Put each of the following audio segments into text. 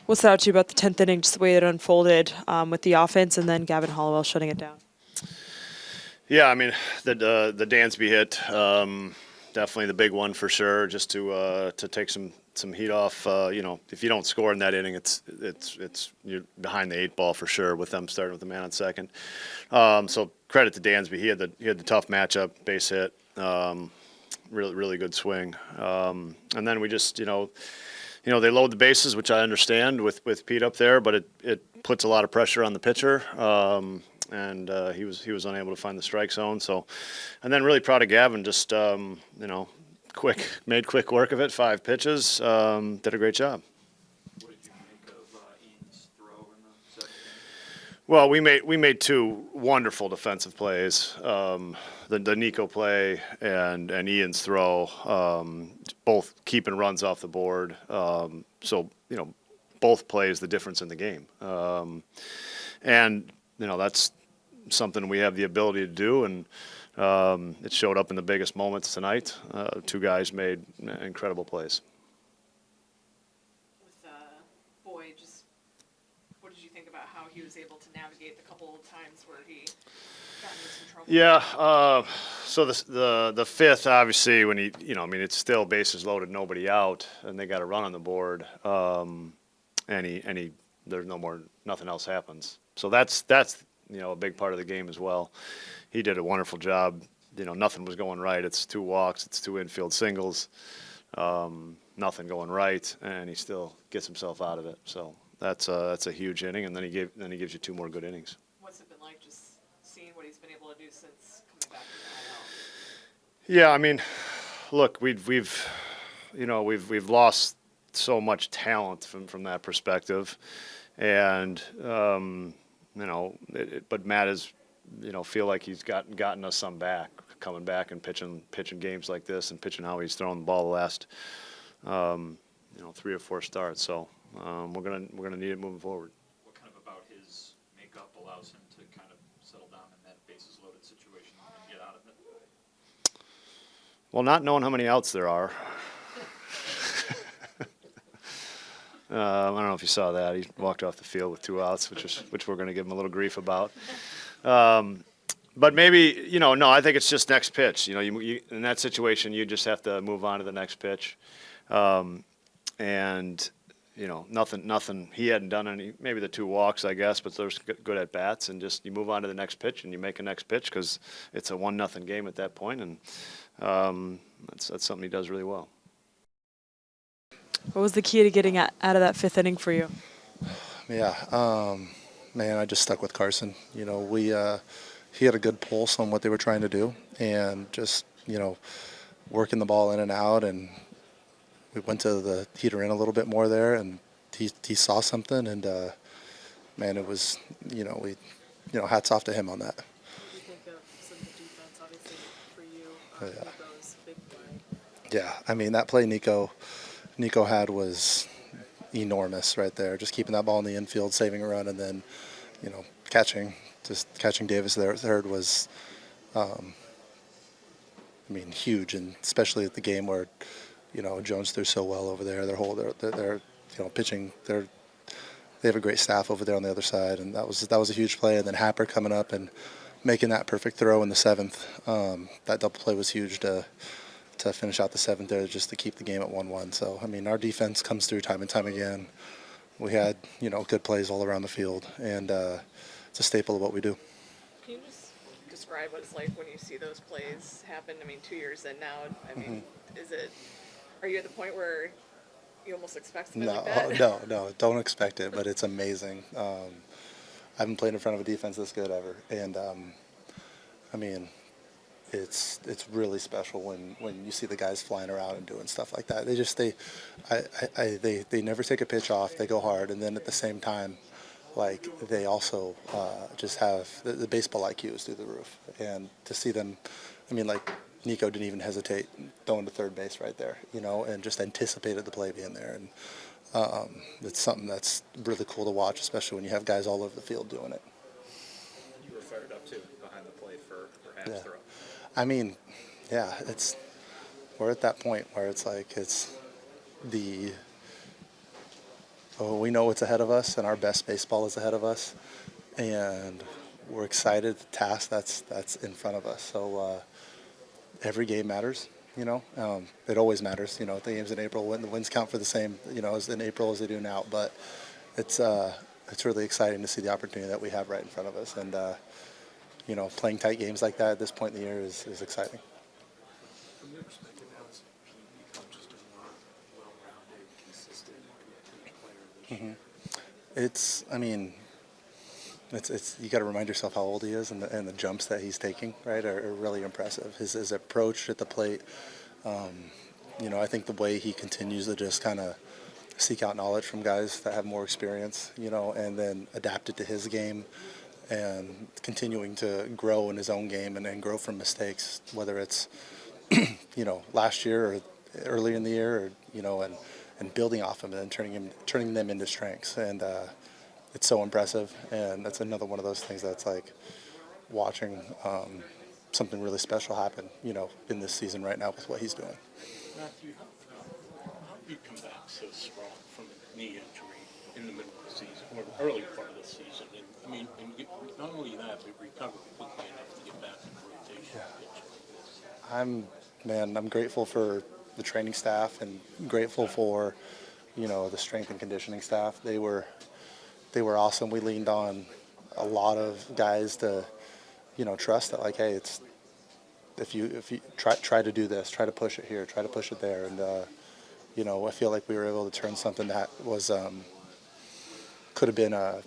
What stood out to you about the 10th inning, just the way it unfolded with the offense and then Gavin Hollowell shutting it down? Yeah, I mean, the Dansby hit, definitely the big one for sure, just to take some heat off. If you don't score in that inning, it's you're behind the 8 ball for sure with them starting with the man on second. So credit to Dansby. He had the tough matchup, base hit, really good swing. And then we just, they load the bases, which I understand with Pete up there, but it puts a lot of pressure on the pitcher. And he was unable to find the strike zone. So, and then really proud of Gavin. Just made quick work of it. 5 pitches. Did a great job. What did you make of Ian's throw in the second inning? Well, we made 2 wonderful defensive plays. The Nico play and Ian's throw, both keeping runs off the board. So both plays the difference in the game. And that's something we have the ability to do, and it showed up in the biggest moments tonight. 2 guys made incredible plays. With Boyd, just what did you think about how he was able to navigate the couple of times where he got into some trouble? Yeah, so the 5th, obviously, when it's still bases loaded, nobody out, and they got a run on the board, and there's nothing else happens. So that's a big part of the game as well. He did a wonderful job. Nothing was going right. It's 2 walks. It's 2 infield singles. Nothing going right, and he still gets himself out of it. So that's a huge inning, and then he gives you 2 more good innings. What's it been like just seeing what he's been able to do since coming back from the IL? Yeah, I mean, look, we've lost so much talent from that perspective, and but Matt is, feel like he's gotten us some back, coming back and pitching games like this and pitching how he's thrown the ball the last, 3 or 4 starts. So we're gonna need it moving forward. What kind of about his makeup allows him to kind of settle down in that bases loaded situation and get out of it? Well, not knowing how many outs there are. I don't know if you saw that. He walked off the field with 2 outs, which we're going to give him a little grief about. But maybe, no, I think it's just next pitch. You in that situation, you just have to move on to the next pitch. And, nothing. He hadn't done any, maybe the 2 walks, I guess, but there's good at bats. And just you move on to the next pitch and you make a next pitch because it's a 1-0 game at that point. And that's something he does really well. What was the key to getting out of that 5th inning for you? Yeah, man, I just stuck with Carson. He had a good pulse on what they were trying to do, and just working the ball in and out. And we went to the heater in a little bit more there, and he saw something, and man, it was hats off to him on that. What do you think of some of the defense, obviously, for you? Nico's big play. Yeah, I mean, that play Nico had was enormous right there. Just keeping that ball in the infield, saving a run, and then, catching Davis there at third was, huge, and especially at the game where, Jones threw so well over there. They're pitching. They have a great staff over there on the other side, and that was a huge play. And then Happer coming up and making that perfect throw in the 7th. That double play was huge to finish out the 7th there, just to keep the game at 1-1. So, our defense comes through time and time again. We had, good plays all around the field, and it's a staple of what we do. Can you just describe what it's like when you see those plays happen? 2 years in now, are you at the point where you almost expect something like that? No, don't expect it, but it's amazing. I haven't played in front of a defense this good ever, and it's really special when you see the guys flying around and doing stuff like that. They never take a pitch off. They go hard, and then at the same time, they also just have the baseball IQ is through the roof. And to see them, Nico didn't even hesitate throwing to third base right there, and just anticipated the play being there. And it's something that's really cool to watch, especially when you have guys all over the field doing it. You were fired up too behind the play for Happ's throw. We're at that point where it's like it's So we know what's ahead of us, and our best baseball is ahead of us, and we're excited the task that's in front of us. So every game matters. It always matters. The games in April, when the wins count for the same, as in April as they do now. But it's really exciting to see the opportunity that we have right in front of us, and playing tight games like that at this point in the year is exciting. From your perspective, how has he become just a more well-rounded, consistent team player this year? It's you got to remind yourself how old he is, and the jumps that he's taking, right, are really impressive. His approach at the plate, I think the way he continues to just kind of seek out knowledge from guys that have more experience, and then adapt it to his game, and continuing to grow in his own game and grow from mistakes, whether it's last year or early in the year, or and building off him and turning them into strengths. And it's so impressive, and that's another one of those things that's like watching something really special happen, in this season right now with what he's doing. Matthew, how do you come back so strong from a knee injury in the middle of the season, or early part of the season? And not only that, but recover quickly enough to get back in the rotation pitch like this. I'm grateful for the training staff and grateful for, the strength and conditioning staff. They were awesome. We leaned on a lot of guys to, trust that, like, hey, it's if you try to do this, try to push it here, try to push it there, and I feel like we were able to turn something that was could have been a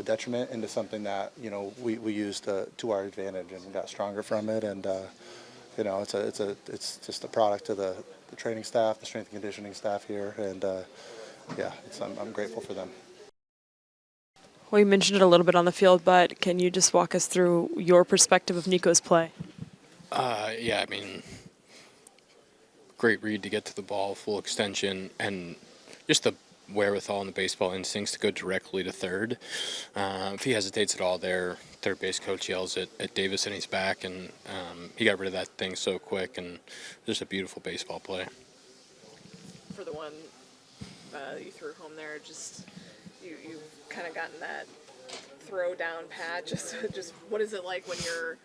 detriment into something that we used to our advantage and got stronger from it. And it's just a product of the training staff, the strength and conditioning staff here, and I'm grateful for them. Well, you mentioned it a little bit on the field, but can you just walk us through your perspective of Nico's play? Great read to get to the ball, full extension, and just the wherewithal and the baseball instincts to go directly to third. If he hesitates at all there, third base coach yells at Davis and he's back, and he got rid of that thing so quick, and just a beautiful baseball play. For the one that you threw home there, just you've kind of gotten that throw down pat. Just what is it like when you're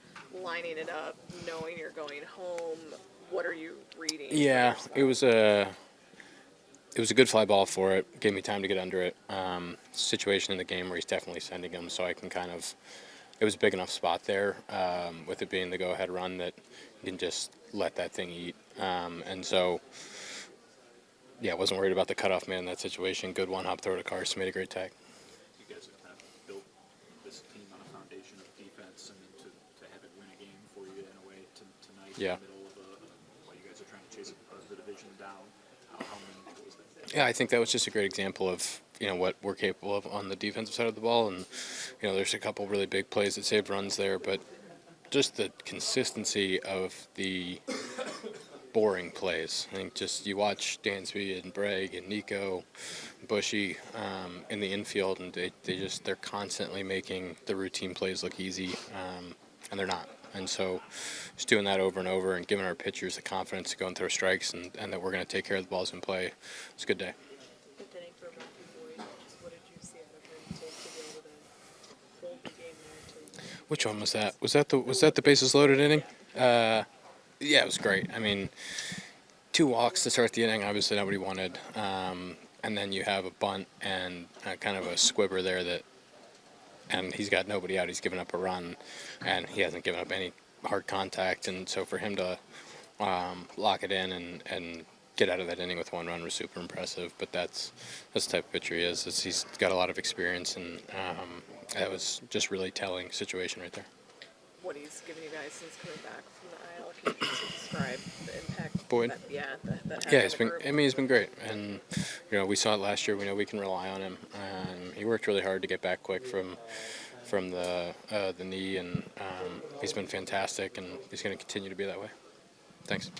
lining it up, knowing you're going home? What are you reading? Yeah, it was a good fly ball for it. Gave me time to get under it. Situation in the game where he's definitely sending him, so I can kind of. It was a big enough spot there, with it being the go-ahead run, that you can just let that thing eat. And so, yeah, wasn't worried about the cutoff man in that situation. Good one-hop throw to Carson, made a great tag. You guys have kind of built this team on a foundation of defense, and then to have it win a game for you in a way tonight Yeah. in the middle of while you guys are trying to chase the division down. How meaningful is that? Yeah, I think that was just a great example of what we're capable of on the defensive side of the ball, and there's a couple really big plays that saved runs there, but just the consistency of the boring plays. I think just you watch Dansby and Bragg and Nico, Bushy in the infield, and they're constantly making the routine plays look easy, and they're not. And so just doing that over and over and giving our pitchers the confidence to go and throw strikes and that we're going to take care of the balls in play, it's a good day. Fifth inning for Marquee Boyd. Just what did you see out of him to be able to hold the game there? Which one was that? Was that the bases loaded inning? Yeah, it was great. I mean, 2 walks to start the inning, obviously nobody wanted. And then you have a bunt and kind of a squibber there and he's got nobody out. He's given up a run, and he hasn't given up any hard contact. And so for him to lock it in and get out of that inning with 1 run was super impressive. But that's the type of pitcher he is. He's got a lot of experience, and that was just really telling situation right there. What he's given you guys since coming back from the IL, can you just describe the impact? Boyd? That had Yeah, on the group? he's been great, and we saw it last year. We know we can rely on him. He worked really hard to get back quick from the knee, and he's been fantastic, and he's going to continue to be that way. Thanks.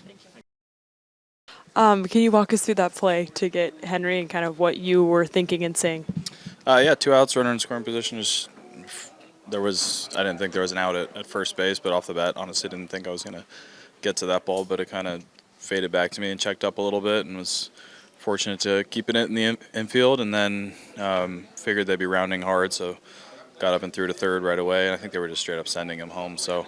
Can you walk us through that play to get Henry and kind of what you were thinking and saying? 2 outs, runner in scoring position. I didn't think there was an out at first base, but off the bat, honestly, didn't think I was going to get to that ball, but it kind of faded back to me and checked up a little bit and was fortunate to keep it in the infield, and then figured they'd be rounding hard, so got up and threw to third right away. And I think they were just straight up sending him home. So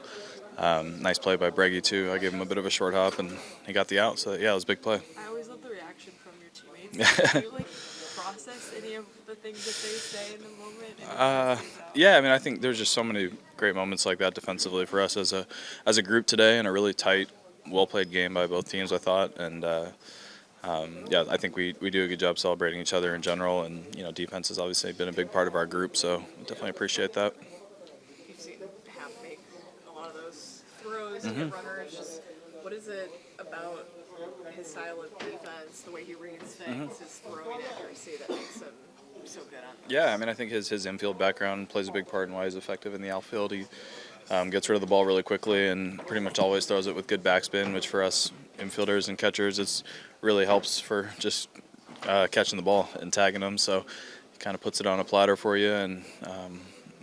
nice play by Breggy too. I gave him a bit of a short hop, and he got the out. So yeah, it was a big play. I always love the reaction from your teammates. Do you process any of the things that they say in the moment? Yeah, I mean, I think there's just so many great moments like that defensively for us as a group today, and a really tight, well-played game by both teams, I thought. And yeah, I think we do a good job celebrating each other in general, and defense has obviously been a big part of our group, so definitely appreciate that. You've seen Happ make a lot of those throws and hit runners. Just what is it about his style of defense, the way he reads things, his throwing accuracy that makes him so good on those? Yeah, I mean, I think his infield background plays a big part in why he's effective in the outfield. He gets rid of the ball really quickly and pretty much always throws it with good backspin, which for us infielders and catchers, it's really helps for just catching the ball and tagging them. So he kind of puts it on a platter for you, and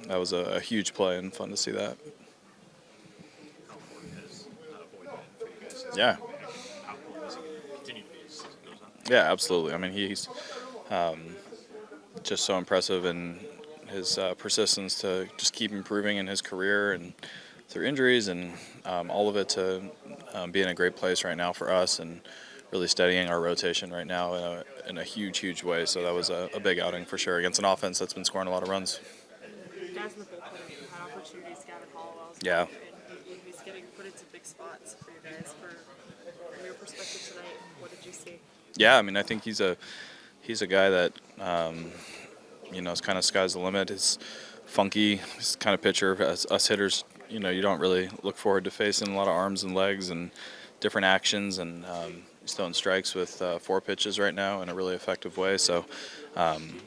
that was a huge play and fun to see that. How important has Boyd been for you guys? Yeah. How important is he going to continue to be as it goes on? Yeah, absolutely. I mean, he's just so impressive in his persistence to just keep improving in his career and through injuries, and all of it to be in a great place right now for us, and really steadying our rotation right now in a huge way. So that was a big outing for sure against an offense that's been scoring a lot of runs. Guys in the bullpen had opportunities. Gavin Hollowell's Yeah. and he's getting put into big spots for you guys. From your perspective tonight, what did you see? Yeah, I mean, I think he's a guy that is kind of sky's the limit. He's funky, he's kind of pitcher. As us hitters, you don't really look forward to facing a lot of arms and legs and different actions, and he's throwing strikes with 4 pitches right now in a really effective way. So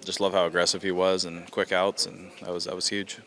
just love how aggressive he was and quick outs, and that was huge.